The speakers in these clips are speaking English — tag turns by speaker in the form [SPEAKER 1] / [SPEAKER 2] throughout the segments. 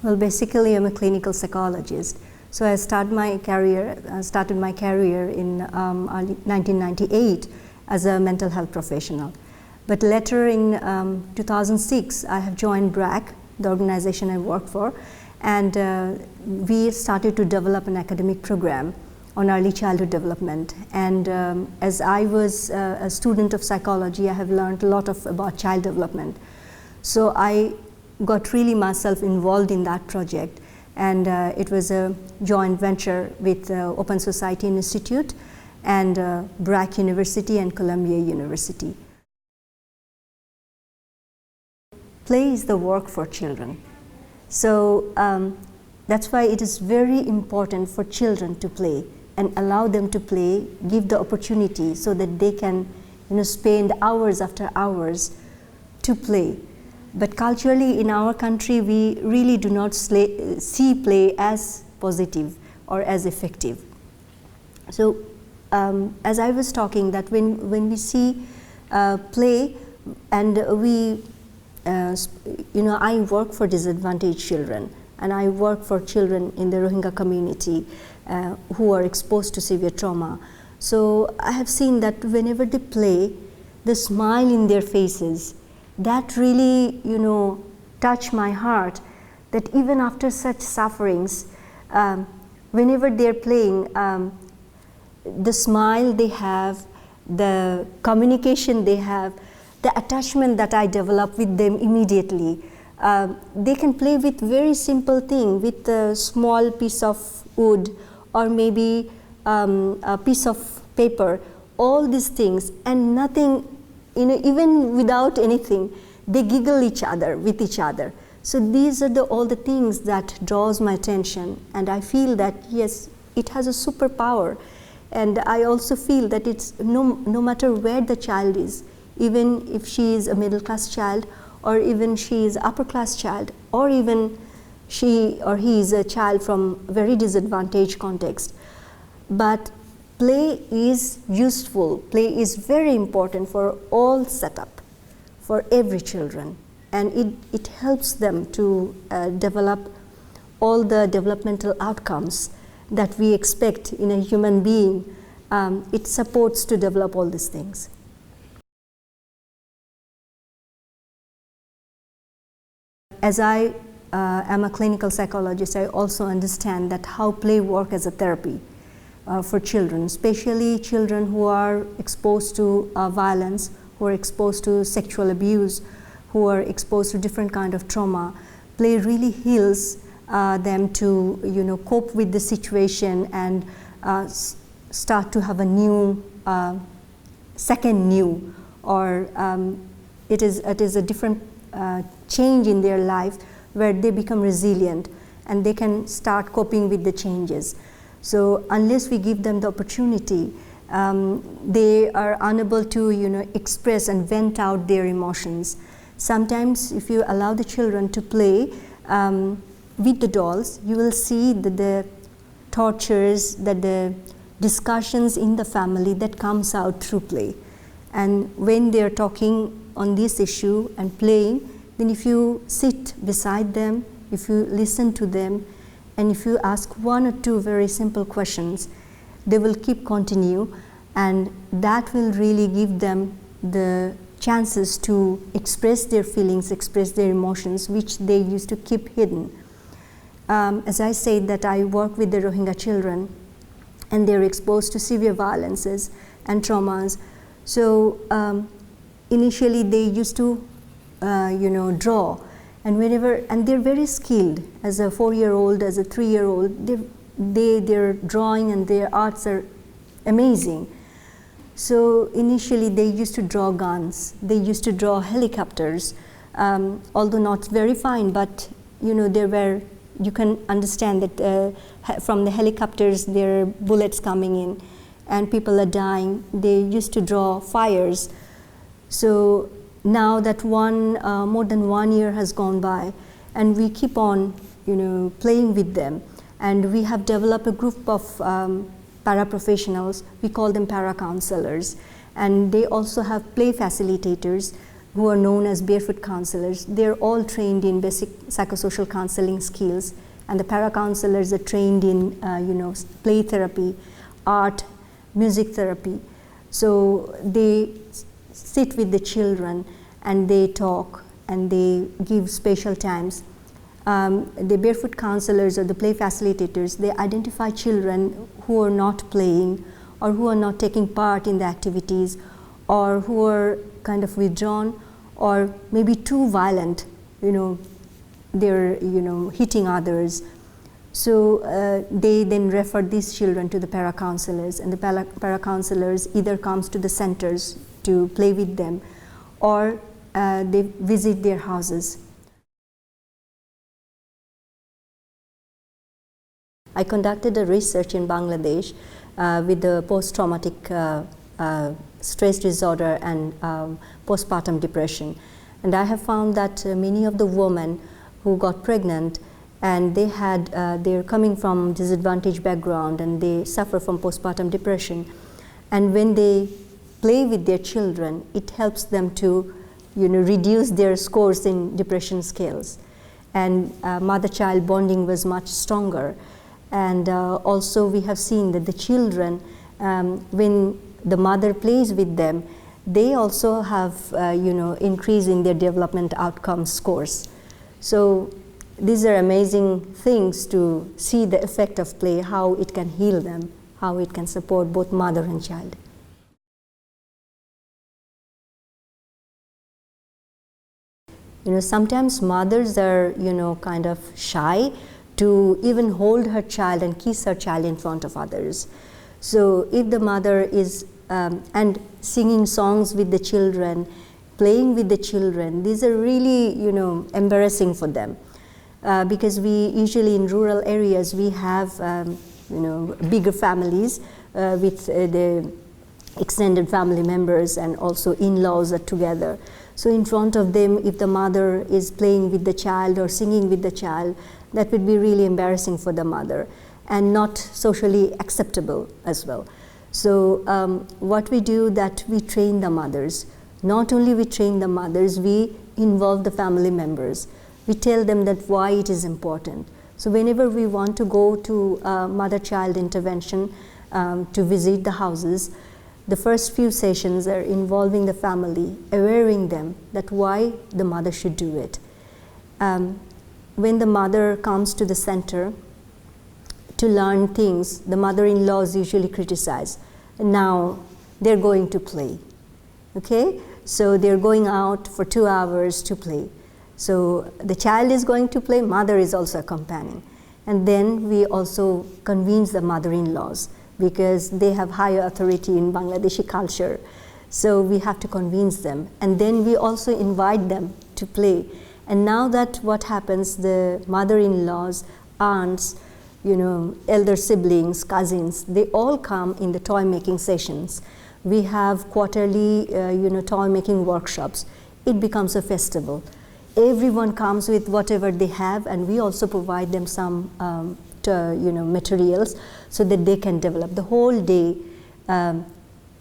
[SPEAKER 1] Well, basically, I'm a clinical psychologist. So I started my career in early 1998 as a mental health professional. But later in 2006, I have joined BRAC, the organization I work for, and we started to develop an academic program on early childhood development. And as I was a student of psychology, I have learned a lot about child development. So I got really myself involved in that project, and it was a joint venture with Open Society Institute and BRAC University and Columbia University. Play is the work for children. So that's why it is very important for children to play and allow them to play, give the opportunity so that they can spend hours after hours to play. But culturally in our country, we really do not see play as positive or as effective. So as I was talking, that when we see play, and I work for disadvantaged children, and I work for children in the Rohingya community who are exposed to severe trauma. So I have seen that whenever they play, the smile in their faces, that really, touch my heart, that even after such sufferings, whenever they're playing, the smile they have, the communication they have, the attachment that I develop with them immediately. They can play with very simple thing, with a small piece of wood or maybe a piece of paper, all these things, and nothing, even without anything, they giggle with each other. So these are all the things that draws my attention, and I feel that yes, it has a superpower. And I also feel that it's no matter where the child is, even if she is a middle class child, or even she is upper class child, or even she or he is a child from very disadvantaged context. But play is useful, play is very important for all setup, for every children, and it helps them to develop all the developmental outcomes that we expect in a human being. It supports to develop all these things. As I am a clinical psychologist, I also understand that how play works as a therapy for children, especially children who are exposed to violence, who are exposed to sexual abuse, who are exposed to different kind of trauma. Play really heals them to cope with the situation and start to have a new, second new, or it is a different change in their life where they become resilient and they can start coping with the changes. So unless we give them the opportunity, they are unable to express and vent out their emotions. Sometimes if you allow the children to play with the dolls, you will see that the tortures, that the discussions in the family that comes out through play. And when they are talking on this issue and playing, then if you sit beside them, if you listen to them, and if you ask one or two very simple questions, they will keep continue, and that will really give them the chances to express their feelings, express their emotions, which they used to keep hidden. As I said, that I work with the Rohingya children, and they're exposed to severe violences and traumas. So initially they used to draw, and they're very skilled. As a 4-year-old, as a 3-year-old, their drawing and their arts are amazing. So initially they used to draw guns, they used to draw helicopters, although not very fine, but you can understand that from the helicopters there are bullets coming in and people are dying. They used to draw fires. So now that more than 1 year has gone by, and we keep on playing with them, and we have developed a group of paraprofessionals. We call them para counselors, and they also have play facilitators who are known as barefoot counselors. They're all trained in basic psychosocial counseling skills, and the para-counselors are trained in play therapy, art, music therapy. So they sit with the children and they talk and they give special times. The barefoot counselors or the play facilitators, they identify children who are not playing or who are not taking part in the activities, or who are kind of withdrawn or maybe too violent, they're hitting others. So they then refer these children to the para-counselors, and the para-counselors either comes to the centers to play with them, or they visit their houses. I conducted a research in Bangladesh with the post-traumatic stress disorder and postpartum depression. And I have found that many of the women who got pregnant and they're coming from disadvantaged background and they suffer from postpartum depression. And when they play with their children, it helps them to reduce their scores in depression scales. And mother-child bonding was much stronger. And also we have seen that the children, when the mother plays with them, they also have increase in their development outcome scores. So these are amazing things to see the effect of play, how it can heal them, how it can support both mother and child. Sometimes mothers are kind of shy to even hold her child and kiss her child in front of others. So if the mother is and singing songs with the children, playing with the children, these are really embarrassing for them, because we usually in rural areas we have bigger families with the extended family members, and also in-laws are together. So in front of them, if the mother is playing with the child or singing with the child, that would be really embarrassing for the mother and not socially acceptable as well. So what we do, that we train the mothers. Not only we train the mothers, we involve the family members. We tell them that why it is important. So whenever we want to go to mother-child intervention to visit the houses, the first few sessions are involving the family, awareing them that why the mother should do it. When the mother comes to the center to learn things, the mother-in-laws usually criticize. Now they're going to play, okay? So they're going out for 2 hours to play. So the child is going to play, mother is also accompanying. And then we also convince the mother-in-laws, because they have higher authority in Bangladeshi culture. So we have to convince them. And then we also invite them to play. And now that what happens, the mother-in-laws, aunts, elder siblings, cousins, they all come in the toy making sessions. We have quarterly, toy making workshops. It becomes a festival. Everyone comes with whatever they have, and we also provide them some materials so that they can develop. The whole day,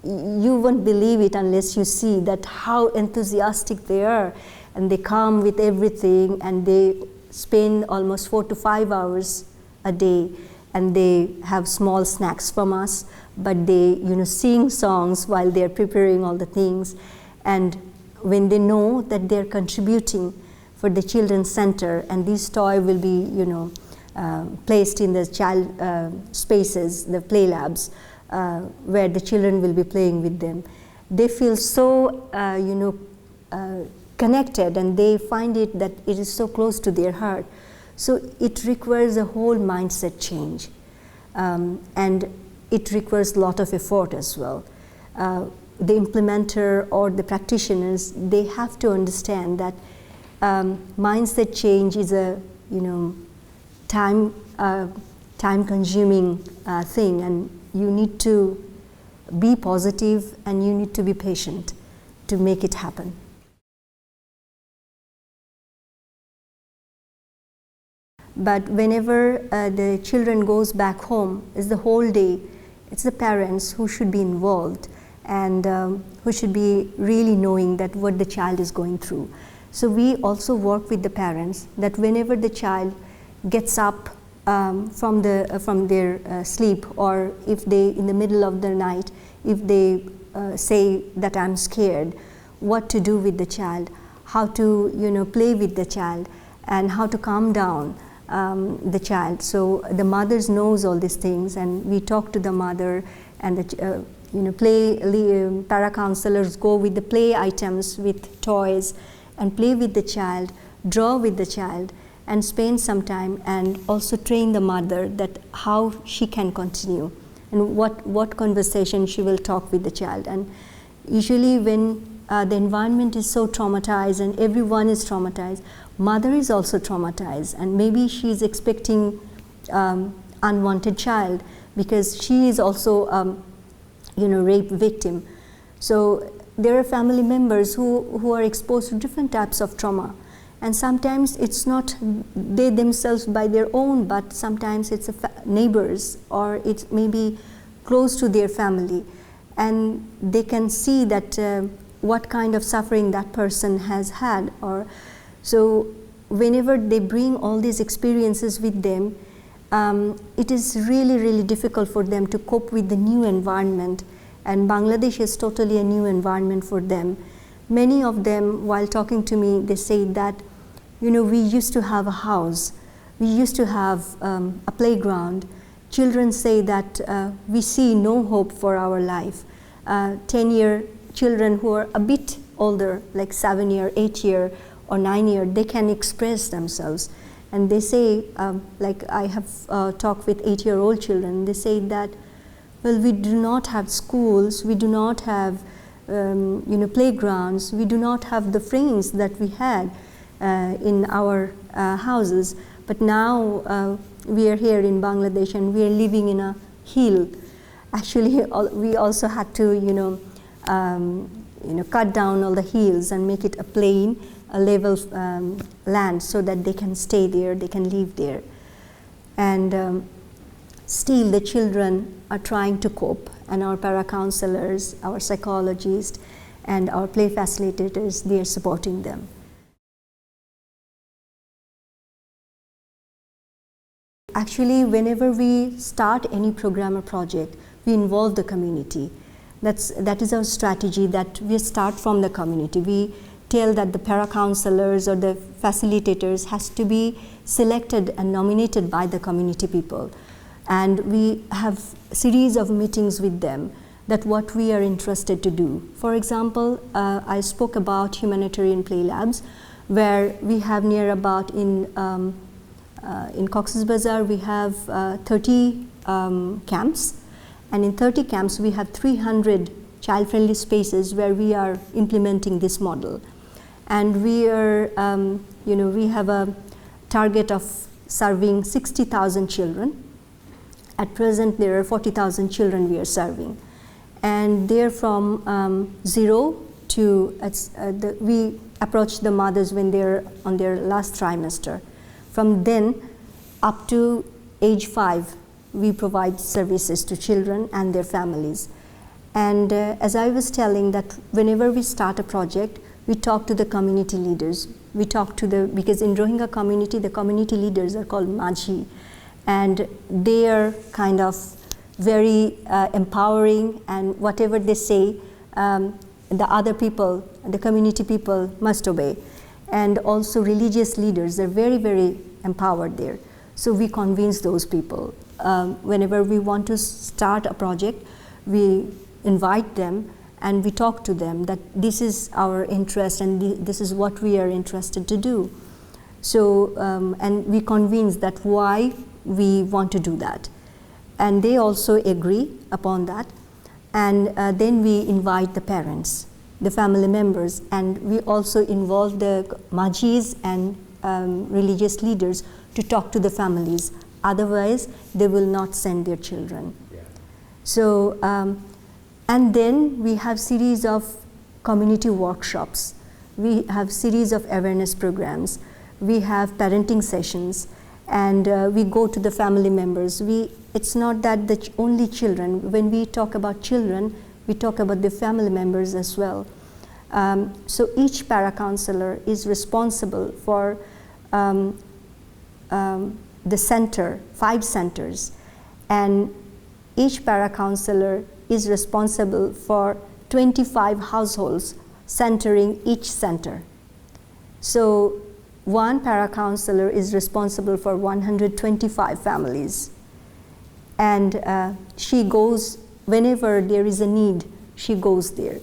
[SPEAKER 1] you won't believe it unless you see that how enthusiastic they are, and they come with everything, and they spend almost 4 to 5 hours a day, and they have small snacks from us, but they sing songs while they're preparing all the things. And when they know that they're contributing for the children's center, and this toy will be placed in the child spaces, the play labs, where the children will be playing with them, they feel so connected, and they find it that it is so close to their heart. So it requires a whole mindset change, and it requires a lot of effort as well. The implementer or the practitioners, they have to understand that mindset change is a time-consuming thing, and you need to be positive and you need to be patient to make it happen. But whenever the children goes back home, it's the whole day, it's the parents who should be involved, and who should be really knowing that what the child is going through. So we also work with the parents that whenever the child gets up from their sleep, or if they in the middle of the night, if they say that I'm scared, what to do with the child, how to play with the child, and how to calm down the child. So the mothers knows all these things, and we talk to the mother, and the para counselors go with the play items, with toys, and play with the child, draw with the child, and spend some time, and also train the mother that how she can continue and what conversation she will talk with the child. And usually when the environment is so traumatized and everyone is traumatized, mother is also traumatized, and maybe she is expecting unwanted child because she is also rape victim. So there are family members who are exposed to different types of trauma, and sometimes it's not they themselves by their own, but sometimes it's neighbors, or it may be close to their family, and they can see that what kind of suffering that person has had. Or so whenever they bring all these experiences with them, it is really difficult for them to cope with the new environment, and Bangladesh is totally a new environment for them. Many of them, while talking to me, they say that we used to have a house, we used to have a playground. Children say that we see no hope for our life. 10-year children who are a bit older, like 7-year, 8-year, or 9-year, they can express themselves. And they say, like I have talked with 8-year-old children, they say that, well, we do not have schools, we do not have playgrounds, we do not have the friends that we had in our houses, but now we are here in Bangladesh and we are living in a hill. Actually, we also had to cut down all the hills and make it a plain, a level land, so that they can stay there, they can live there. And still the children are trying to cope, and our para-counselors, our psychologists, and our play facilitators, they are supporting them. Actually, whenever we start any program or project, we involve the community. That is our strategy, that we start from the community. We tell that the para-counselors or the facilitators has to be selected and nominated by the community people. And we have series of meetings with them, that what we are interested to do. For example, I spoke about humanitarian play labs, where we have near about in Cox's Bazar we have 30 camps, and in 30 camps we have 300 child-friendly spaces where we are implementing this model. And we are, we have a target of serving 60,000 children. At present, there are 40,000 children we are serving, and they're from 0 to we approach the mothers when they're on their last trimester. From then up to age 5, we provide services to children and their families. And as I was telling, that whenever we start a project, we talk to the community leaders. We talk to because in Rohingya community, the community leaders are called Majhi, and they are kind of very empowering, and whatever they say, the other people, the community people must obey. And also religious leaders are very empowered there. So we convince those people. Whenever we want to start a project, we invite them and we talk to them that this is our interest and this is what we are interested to do. So, and we convince that why we want to do that. And they also agree upon that. And then we invite the parents, the family members, and we also involve the Majis and religious leaders to talk to the families. Otherwise, they will not send their children. Yeah. So, and then we have series of community workshops. We have series of awareness programs. We have parenting sessions, and we go to the family members. It's not that only children. When we talk about children, We talk about the family members as well. So each para-counselor is responsible for the center, 5 centers, and each para-counselor is responsible for 25 households centering each center. So one para-counselor is responsible for 125 families, and she goes whenever there is a need, she goes there.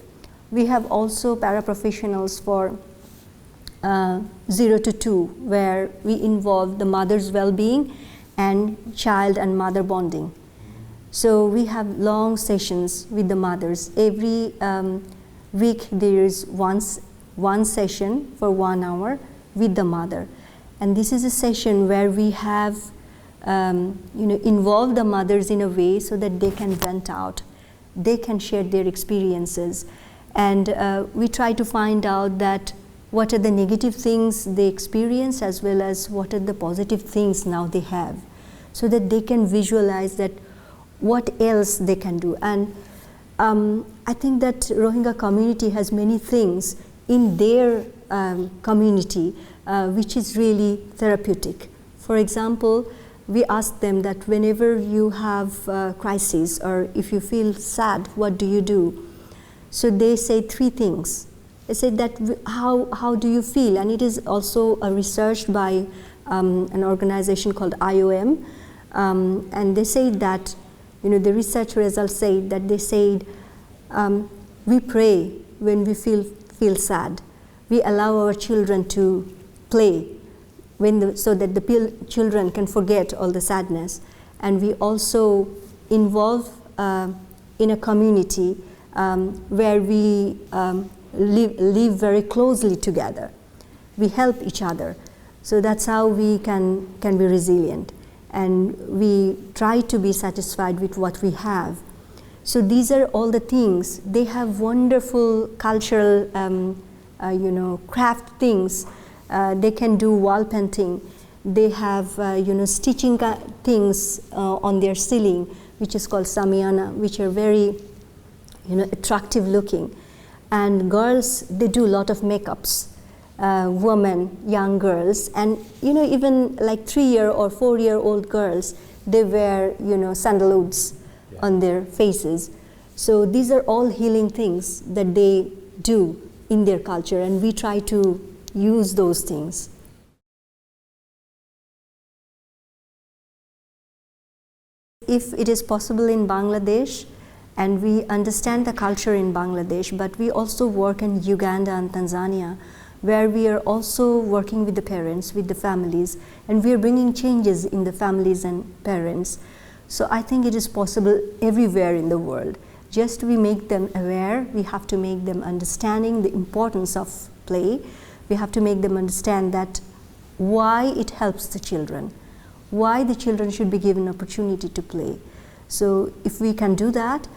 [SPEAKER 1] We have also paraprofessionals for 0 to 2, where we involve the mother's well-being and child and mother bonding. So we have long sessions with the mothers. Every week there is one session for 1 hour with the mother, and this is a session where we have involve the mothers in a way so that they can vent out, they can share their experiences, and we try to find out that what are the negative things they experience as well as what are the positive things now they have, so that they can visualize that what else they can do. And I think that Rohingya community has many things in their community which is really therapeutic. For example, we ask them that whenever you have crisis or if you feel sad, what do you do? So they say 3 things. They say that how do you feel? And it is also researched by an organization called IOM, and they say that the research results say that they said we pray when we feel sad. We allow our children to play so that the children can forget all the sadness, and we also involve in a community where we live very closely together. We help each other, so that's how we can be resilient, and we try to be satisfied with what we have. So these are all the things. They have wonderful cultural craft things. They can do wall painting. They have stitching things on their ceiling, which is called samiana, which are very attractive looking. And girls, they do a lot of makeups. Women, young girls, and even like 3-year or 4-year-old girls, they wear sandalwoods on their faces. So these are all healing things that they do in their culture, and we try to use those things. If it is possible in Bangladesh, and we understand the culture in Bangladesh, but we also work in Uganda and Tanzania, where we are also working with the parents, with the families, and we are bringing changes in the families and parents. So I think it is possible everywhere in the world. Just we make them aware, we have to make them understanding the importance of play. We have to make them understand that why it helps the children, why the children should be given opportunity to play. So if we can do that,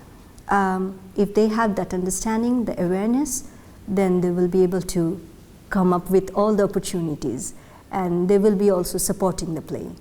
[SPEAKER 1] if they have that understanding, the awareness, then they will be able to come up with all the opportunities, and they will be also supporting the play.